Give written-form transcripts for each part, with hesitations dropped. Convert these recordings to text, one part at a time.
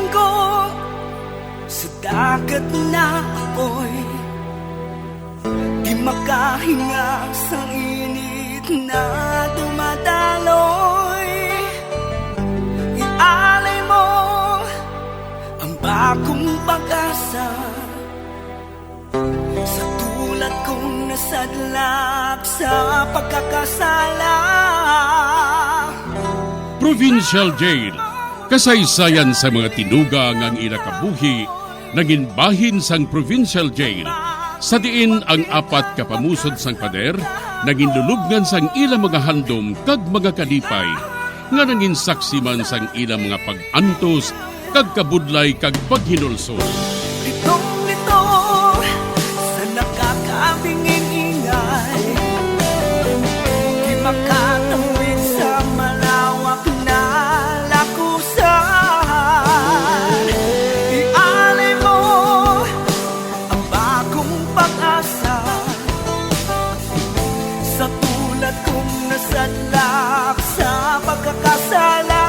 Bilang ko sa dagat na apoy, di makahinga sa init na dumadaloy. Ialay mo ang bagong pag-asa sa tulad kong nasadlak sa pagkakasala. Provincial Jail, kasaysayan sa mga tinugang ang inakabuhi, naging bahin sang Provincial Jail. Sa diin ang apat kapamusod sang pader, naging lulubngan sang ilang mga handom kag mga kalipay, nga naging saksi man sang ilang mga pag-antos, kag kabudlay kag paghinulsol. Litong-lito sa nakakabingin ingay, di makatawid sa malawak na lakusan. Ialay mo ang bagong pag-asa sa tulad kong nasadlak sa pagkakasala.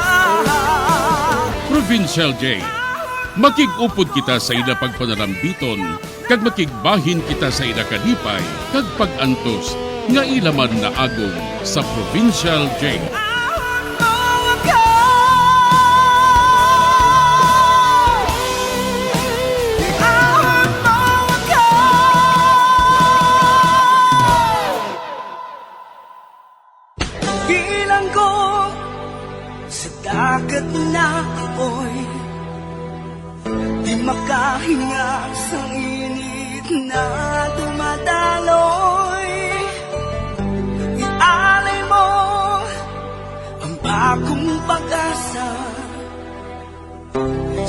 Provincial Jail, makig-upod kita sa ila pagpanarambiton, kag makigbahin kita sa ila kalipay, kag pag-antos, nga ilaman na agong sa Provincial Jail. Bilang ko sa dagat na apoy, di makahinga sa init na dumadaloy. Ialay mo ang bagong pag-asa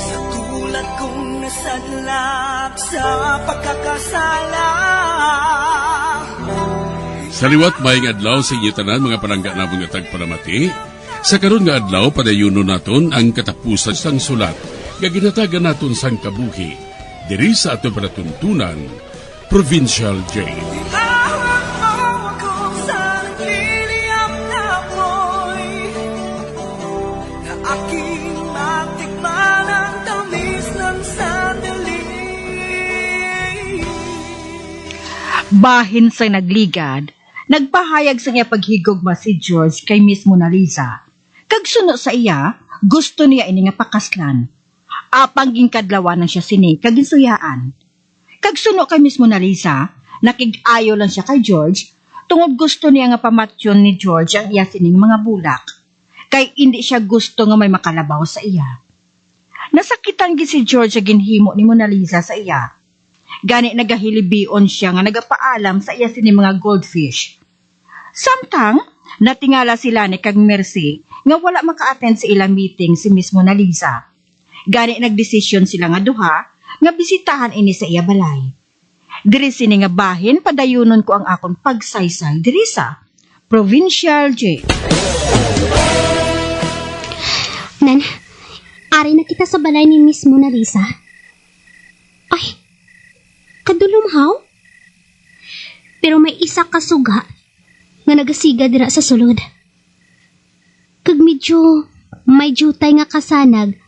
sa tulad kong nasadlak sa pagkakasala. Sa liwat maing adlaw sa inyo tanan mga palangga na mga tagpalamati, sa karon nga adlaw padayuno naton ang katapusan sang sulat nga ginatagan naton sang kabuhi diri sa aton panatuntunan, Provincial Jail. Ihawak mo ako sa nagliliyap na apoy, na aking matikman ang tamis ng sandali. Bahin sa nagligad, nagpahayag sa iya paghigugma si George kay Miss Mona Lisa. Kag suno sa iya, gusto niya ini nga pakaslan. Apang ginkadlawan na siya sini kag ginsuyaan. Kag suno kay Miss Mona Lisa, nakig-ayo lang siya kay George, tungod gusto niya nga pamatyon ni George ang iya sining mga bulak. Kay hindi siya gusto nga may makalabaw sa iya. Nasakitan gid si George sa ginhimo ni Mona Lisa sa iya. Gani nagahilibion siya nga nagapaalam sa iya sini mga goldfish. Samtang natingala sila ni kag Mercy nga wala maka-attend sa ilang meeting si Miss Mona Lisa. Gani nagdesisyon sila nga duha nga bisitahan ini sa iya balay. Diri sini nga bahin padayunon ko ang akon pagsaysay diri sa Provincial Jail. Nan, ari na kita sa balay ni Miss Mona Lisa. Ay, kadulumhaw? Pero may isa ka suga nga nagasiga dira sa sulod. Kag medyo may jutay nga kasanag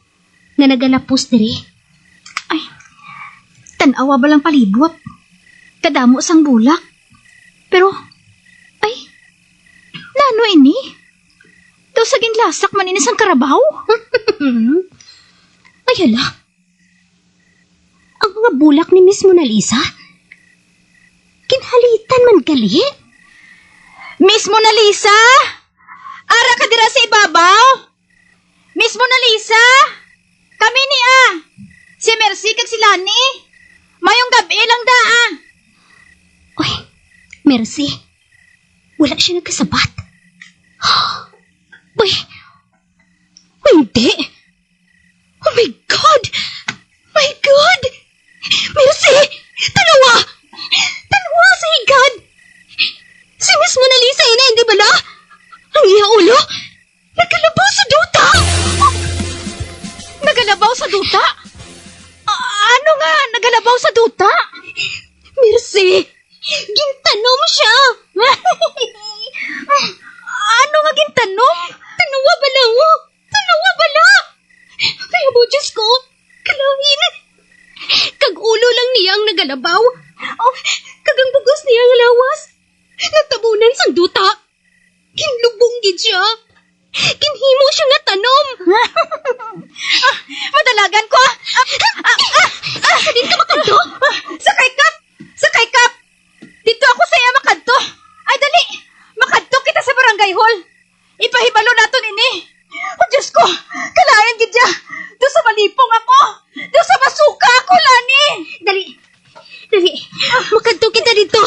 nga nagalapos diri. Ay, tanawa ba lang palibot? Kadamo sang bulak. Pero, ay, nano ini? Daw sa ginlasak man ini sang karabaw? Ay hala. Ang mga bulak ni Miss Mona Lisa, kinhalitan man gali. Miss Mona Lisa? Ara ka dira sa ibabaw? Miss Mona Lisa? Kami ni si Mercy kag si Lani. Mayong gabi lang daa. Uy, Mercy, wala siya nagkasabat. Uy, hindi. Oh my God! My God! Mercy! Tanawa! Tanawa sa higad! Si Miss Mona Lisa ina, hindi bala? Ang iya ulo, nagkalabaw sa duta! Nagalabaw sa duta? Ano nga nagalabaw sa duta? Mercy, gintanom siya! Ano nga gintanom? Tanawa bala mo! Tanawa bala! Ay, abo, Diyos ko! kalabaw. Oh, kagang bugos niya nga lawas. Nagtabunan sang duta. Kinlubong gid siya. Kinhimo siya nga tanom. Madalagan ko! Din ka makadto? Sakay kap! Sakay kap! Dito ako sa iya makadto. Ay, dali! Makadto kita sa barangay hall. Ipahibalo naton ini. O Diyos ko! Kalayan gid siya! Doon sa malipong ako! Doon sa masuka ako, Lani! Dali. Makadto kita dito.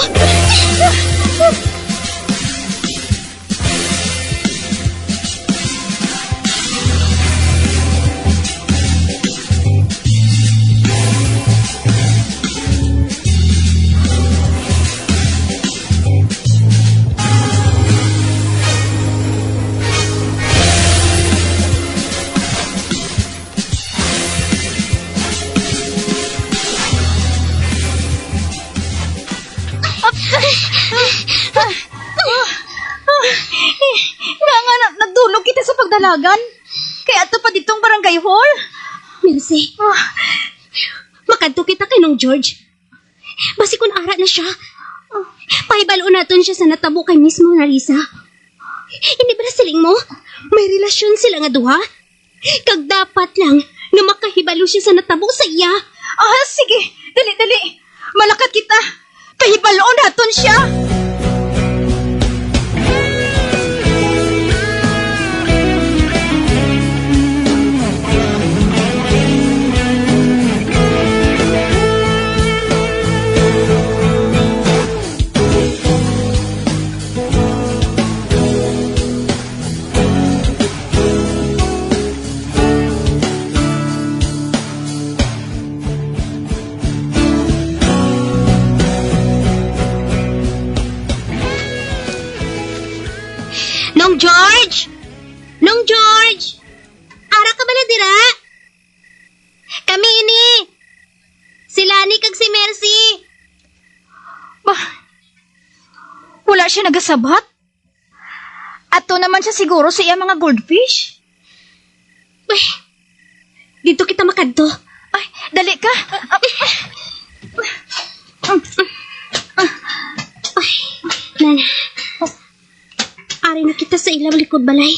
Nagdulog kita sa pagdalagan. Kaya ato pa ditong barangay hall. Mercy. Makadto kita kay Nong George. Basi kun ara na siya. Pahibalo naton siya sa natabo kay Miss Mona Lisa. Hindi ba na siling mo? May relasyon sila nga duha. Kag dapat lang nga makahibalo siya sa natabo sa iya. Sige. Dali. Malakat kita. Pahibalo naton siya. Nong George! Nong George! Ara ka bala dira? Kami ini. Si Lani kag si Mercy. Wala siya nagasabat? Ato naman siya siguro sa iya mga goldfish. Uy, dito kita makadto. Ay, dali ka. Nana. Ari na kita sa ilang likod balay.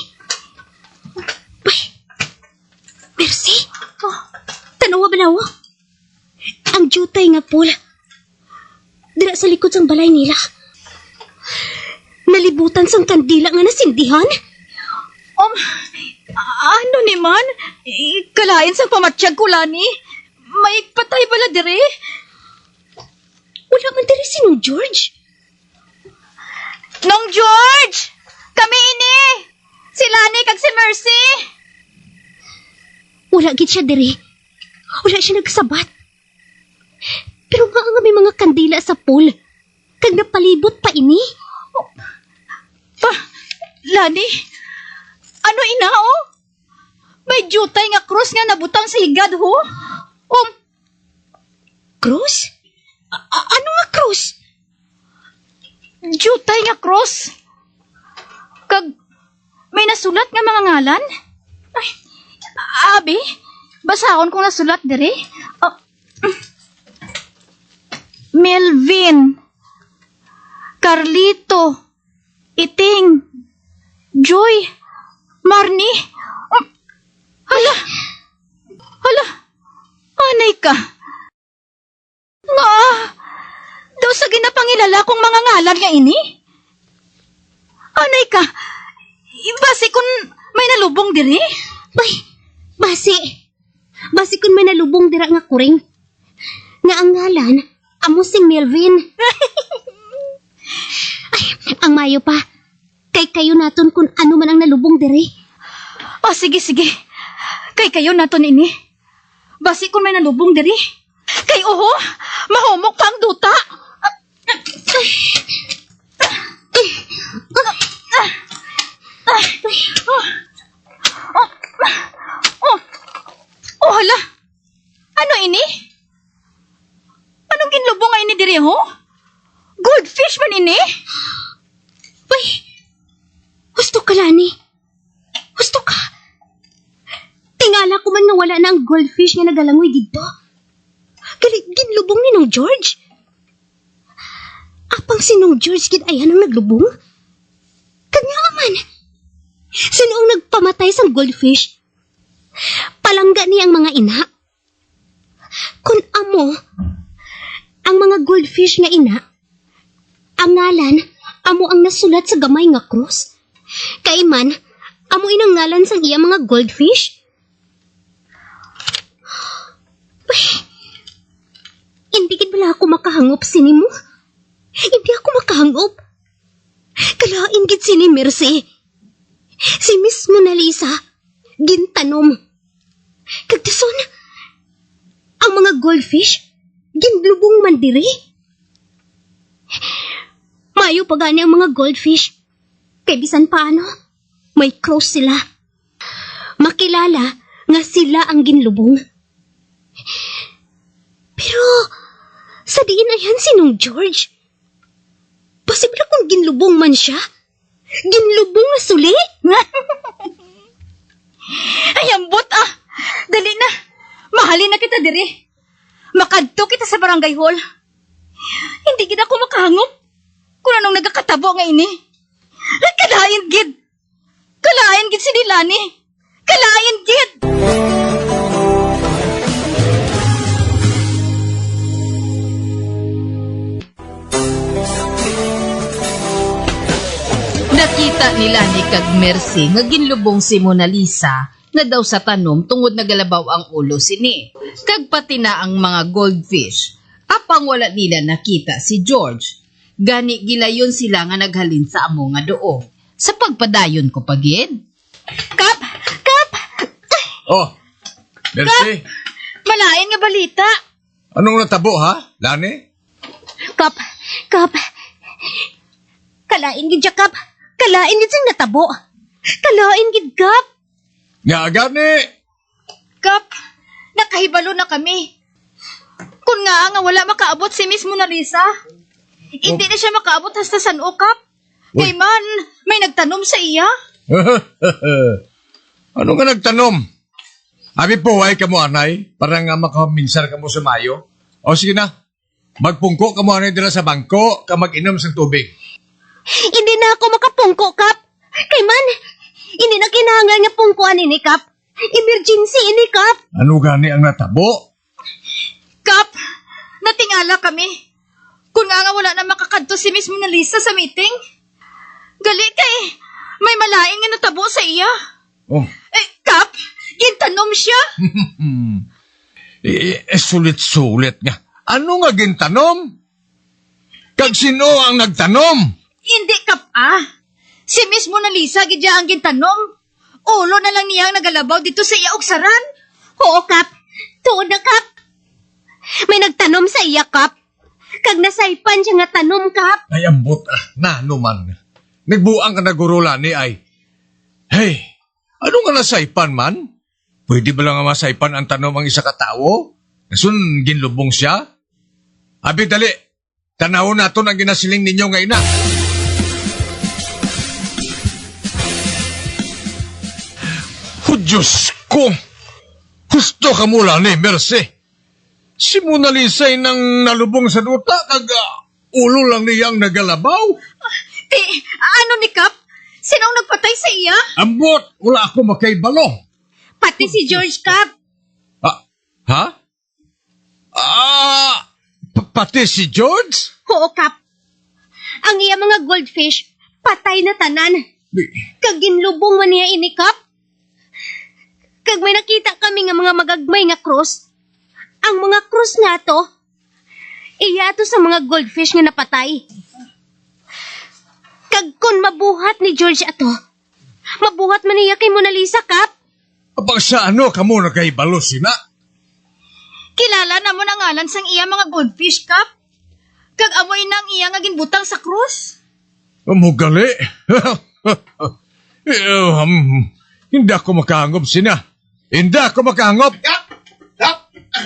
Uy, Mercy. Tanawa ba lawa? Ang jutay nga pool. Dira sa likod sang balay nila. Nalibutan sang kandila nga nasindihan. Ano ni man? Kalain sa pamatsyag ko, Lani. May patay bala dire. Wala man diri si Nong George. Nong George! Kami ini! Si Lani kag si Mercy! Wala gid siya diri. Wala siya nagsabat. Pero nga may mga kandila sa pool. Kag napalibot pa ini. Lani, ano ina, May jutay nga krus nga nabutang sa higad, ho? Krus? Ano nga krus? Jutay nga krus. Kag, may nasulat nga mga ngalan? Ay, abi, basahon kong nasulat dire. Melvin, Carlito, Iting, Joy, Marnie. Hala, anay ka. Nga, daw sa ginapangilala kong mga ngalan nga ini. Anay ka, basi kun may nalubong diri. Basi kun may nalubong dira nga kuring. Nga ang ngalan, amo sing Melvin. Ay, ang mayo pa. Kay kayo naton kung ano man ang nalubong diri. Sige. Kay kayo naton ini. Basi kun may nalubong diri. Kay mahumok pa ang duta. Hala. Ano ini? Anong ginlubong nga ini diri, ho? Goldfish man ini? Uy, gusto ka, Lani. Gusto ka. Tingala ko man nga wala na ang goldfish nga nagalangoy dito. ginlubong ni Nong George. Apang si Nong George gid ayan ang naglubong? Kanya man, sino ang nagpamatay sa goldfish? Palangga niya ang mga ina. Kung amo, ang mga goldfish nga ina, ang ngalan, amo ang nasulat sa gamay nga krus. Kay man, amo inang ngalan sang iya mga goldfish. Hindi gid bala ako makahangop sini mo. Hindi ako makahangop. Kalain gid sini Mercy. Si Miss Mona Lisa, gintanom. Kagdason, ang mga goldfish, ginlubong man diri. Mayo pa gani ang mga goldfish. Kay bisan paano, may cross sila. Makilala nga sila ang ginlubong. Pero, sa diin ayan si Nong George. Posible kung ginlubong man siya. Ginlubong na suli. Ay, ambot ah! Dali na! Mahalin na kita diri. Makadto kita sa barangay hall. Hindi gid ako makahangop kung anong nagakatabo nga ini. Kalain gid! Kalain gid si Dilani! Kalain gid! Nakita nila ni kag Mercy nga ginlubong si Mona Lisa nga daw sa tanom tungod nagalabaw ang ulo sini. Kag pati na ang mga goldfish. Apang wala nila nakita si George. Gani gilayon sila nga naghalin sa amo nga doong. Sa pagpadayon ko pagid. Kap! Kap! Oh, Mercy. Malain nga balita. Anong natabo ha, Lani? Kap, kalain gid siya, Kap. Kalain gid siyang natabo. Kalain gid, Kap. Nga gani. Kap, nakahibalo na kami. Kung nga wala makaabot si Miss Mona Lisa, hindi na siya makaabot hasta San Kap. Kay man, may nagtanom sa iya. Ano nga nagtanom? Abi po, ay ka mo anay, para nga makaminsar ka mo sa mayo. O sige na, magpungko ka mo anay dila sa bangko, ka mag-inom sa tubig. Hindi na ako makapungko, Kap. Kay man, hindi na kinahanglan nga pungkuan ini, Kap. Emergency ini, Kap. Ano gani ang natabo? Kap, natingala kami. Kung nga wala na makakadto si Miss Mona Lisa sa meeting, gali kay may malaing nga natabo sa iya. Oh. Kap, gintanom siya. Sulit-sulit nga. Ano nga gintanom? Kag sino ang nagtanom? Hindi, Kap Si Miss Mona Lisa, gidya ang gintanom. Ulo na lang niya ang nagalabaw dito sa iya ugsaran. Oo, Kap. Tuod na, Kap. May nagtanom sa iya, Kap. Kag nasaypan siya nga tanom, Kap. Ay, ambot na naman. Nagbuang ka na gurula ni ay. Hey, ano nga nasaypan man? Pwede ba lang nga masaypan ang tanom ang isa katao? Nasun ginlubong siya? Abi dali, tanaw naton ang ginasiling ninyo nga ina. Oh, Diyos ko! Gusto ka mula ni Mercy. Si Mona Lisa ay nang nalubong sa duta, kag ulo lang niyang nagalabaw. Ano ni Kap? Sinong nagpatay sa iya? Ambot, wala ako makaibalo. Pati si George, Kap. Ha? Pati si George? Oo, Kap. Ang iya mga goldfish, patay na tanan. Kag ginlubong man niya ini, Kap. Kag may nakita kami nga mga magagmay nga cross. Ang mga cross nga to, iya to sa mga goldfish nga napatay. Kag kun mabuhat ni George ato, mabuhat man niya kay Mona Lisa, Kap. Apag sa ano ka mo nakaibalo sina? Kilala na mo na ngalan sang iya mga goldfish, Kap. Kag amoy nang iya nga ginbutang sa krus. Mugali. Hindi ako makahangop sina. Hindi ako makahangop.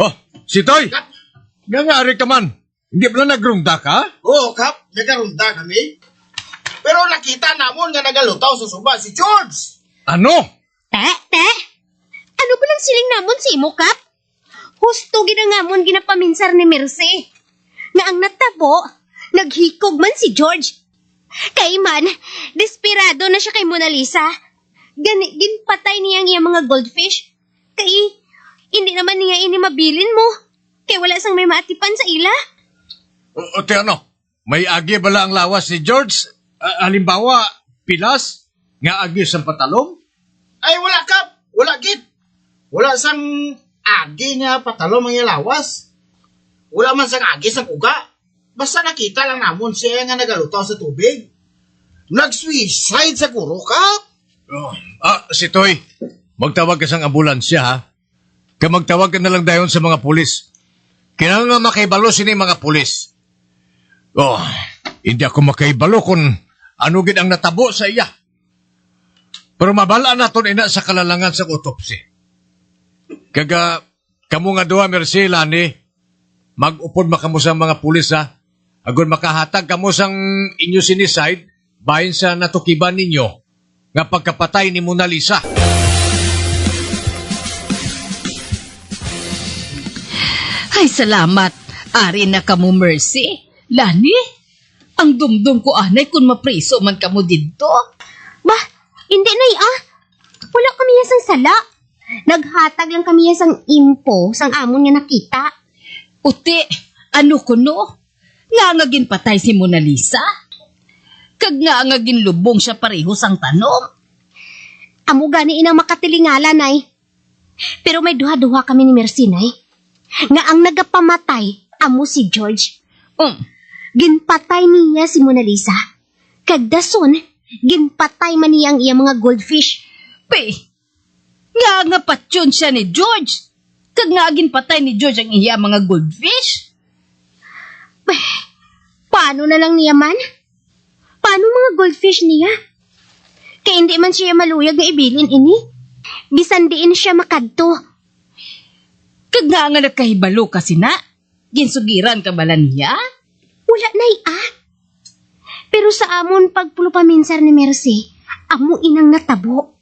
Oh, si Toy. Ngangari ka man. Hindi ba na nagrunda ka? Oo, Kap. Nagarunda kami. Pero nakita namon nga nagalutaw sa suba si George. Ano? Te? Ano ba lang siling namon si imo, Kap? Husto ginangamon ginapaminsar ni Mercy. Nga ang natabo, naghikog man si George. Kay man, desperado na siya kay Mona Lisa. Ginpatay niyang iyang mga goldfish. Kay, hindi naman niya ini mabilin mo. Kay wala sang may maatipan sa ila. O ano? May agi bala ang lawas ni George? Halimbawa, pilas? Nga agi sa patalong? Ay, wala kap. Wala git. Wala sang agi nga patalo mga lawas. Wala man sang agi sang uga. Basta nakita lang namon siya nga nagalutaw sa tubig. Nag-suicide sa kuro, kap. Si Toy, magtawag ka sang ambulansya, ha? Magtawag ka na lang dayon sa mga pulis. Kailangan nga makaibalo sini mga pulis. Hindi ako makaibalo kung ano gid ang natabo sa iya. Pero mabalaan naton ina sa kalalangan sa autopsy. Kamu nga duha, Mercy, Lani, mag-upod makamo sa mga pulis, ha? Agon makahatag kamo sang inyo siniside bahin sa natukiban ninyo nga pagkapatay ni Mona Lisa. Ay, salamat. Ari na kamo, Mercy. Lani, ang dumdum ko anay kung mapriso man kamo dito. Bah, hindi na wala kami sang sala. Naghatag lang kami sang impo, sang amon nga nakita. Uti, ano kuno? Nga ginpatay si Mona Lisa? Kag nga ginlubong siya pareho sang tanom? Amo gani inang makatilingala, nay. Pero may duha-duha kami ni Mercy, nay. Nga ang nagapamatay, amo si George. Ginpatay niya si Mona Lisa. Kag dason, ginpatay man niya ang iyang mga goldfish. Nga patyon siya ni George. Kag nga ginpatay ni George ang iya mga goldfish. Paano na lang niya man? Paano mga goldfish niya? Kaya hindi man siya maluyag nga ibilin ini. Bisan diin siya makadto. Kag nga nagkahibalo kasi na. Ginsugiran ka bala niya? Wala na Pero sa amon pagpulupaminsar ni Mercy, amo inang natabo.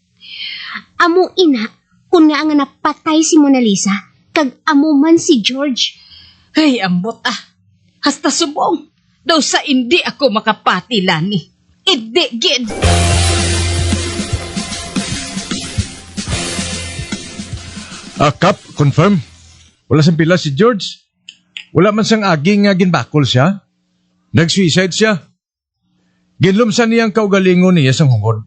Amo ina, kung nga napatay si Mona Lisa, kag amo man si George. Ay, ambot Hasta subong. Daw sa hindi ako makapati, Lani. Hindi, gid. Kap, confirm. Wala sang pila si George. Wala man sang aging nga ginbakol siya. Nag-suicide siya. Ginlumsan niyang kaugalingon niya sang hungod.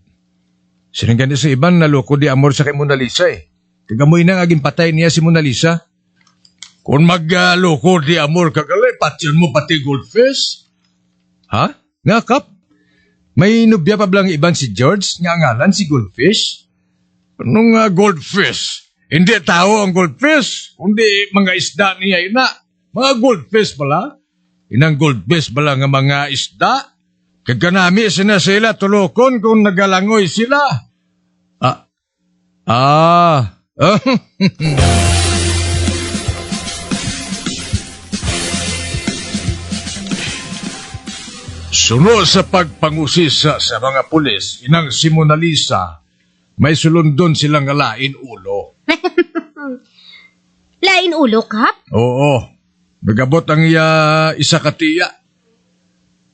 Sininggan niya sa iban na loko di amor sa kay Mona Lisa Kagamoy na nga ginpatay niya si Mona Lisa. Kung magloko di amor kagalay, patyon mo pati goldfish. Ha? Nga, Kap? May nubya pa blang iban si George nga ngalan si Goldfish? Anong goldfish? Hindi tao ang goldfish, kundi mga isda niya ina. Mga goldfish pala. Inang goldfish pala nga mga isda. Kagkanami sila tulokon kung nagalangoy sila. Sunod sa pagpangusisa sa mga pulis, inang si Mona Lisa, may sulundon silang lain ulo. Lain ulo, Kap? Oo. Nagabot ang isa katiya.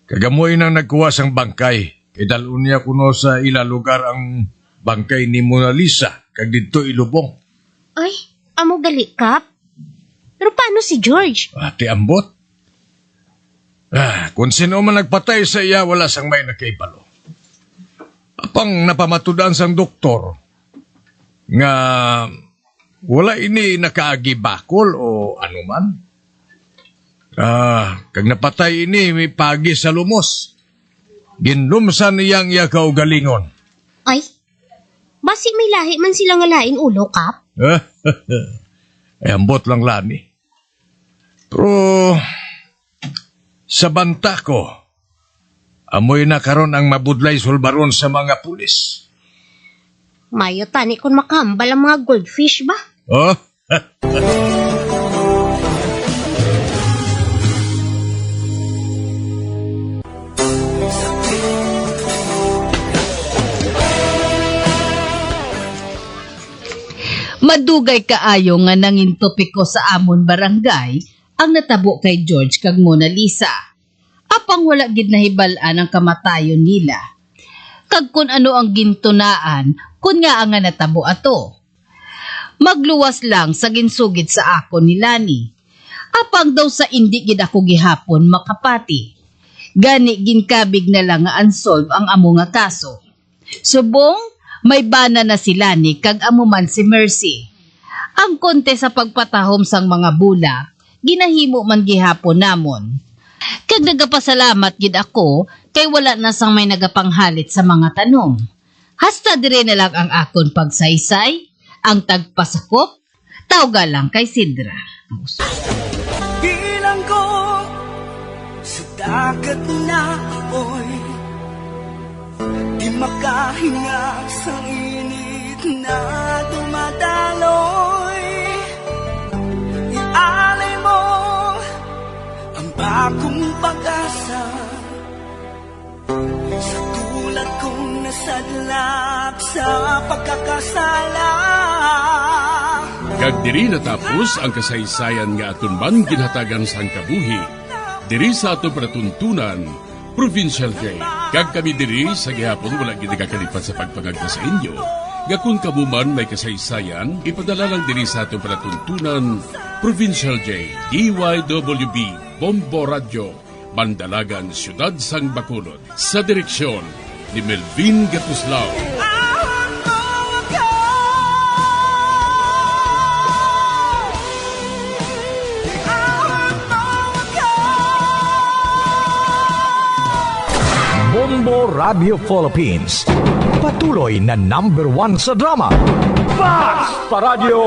Kagamoy nang nagkuha sang bangkay. Kay dalun niya kuno sa ila lugar ang bangkay ni Mona Lisa. Kag dito ilubong. Ay, amo gali, Kap? Pero paano si George? Ati ambot. Kung sino man nagpatay sa iya, wala sang may nakaibalo. Apang napamatudan sang doktor nga wala ini nakaagibakol o anuman. Kag napatay ini may pagi sa lumos. Ginlumsan niyang iya kaugalingon. Ay, basi may lahi man sila nga lain ulo, Kap? Ambot lang, Lani. Pero sa banta ko, amoy na karon ang mabudlay sulbaron sa mga pulis. Mayo tani kung makahambal ang mga goldfish ba? Oh? Madugay kaayo nga nangin topiko sa amon barangay ang natabo kay George kag Mona Lisa. Apang wala gid nahibalaan ang kamatayon nila. Kag kun ano ang gintunaan kun nga ang natabo ato. Magluwas lang sa ginsugid sa ako ni Lani. Apang daw sa indi gid ako gihapon makapati. Gani ginkabig na lang nga unsolve ang amo nga kaso. Subong, may bana na si Lani kag amo man si Mercy. Ang konte sa pagpatahom sang mga bulak, ginahimo man gihapon namon. Kag nagapasalamat gid ako kay wala na sang may nagapanghalit sa mga tanom. Hasta dire na lang ang akon pagsaysay, ang tagpasakop, tawga lang kay Sidra. Bilang ko sa dagat na apoy, di makahinga sa init na dumadaloy. Ialay mo ang bagong pag-asa sa tulad kong nasadlak sa pagkakasala. Kag diri natapos ang kasaysayan nga aton man ginhatagan sang kabuhi. Diri sa ato panatuntunan, Provincial Jail. Kag kami diri sa gihapon wala gid kakalipat sa pagpangagda sa inyo. Nga kung kamo man may kasaysayan, ipadala lang diri sa ato panatuntunan, Provincial Jail, DYWB, Bombo Radio, Bandalagan, Siyudad Sang Bacolod. Sa direksyon ni Melvin Gatuslao. Bombo Radio Philippines. Patuloy na #1 sa drama. Basta Radio!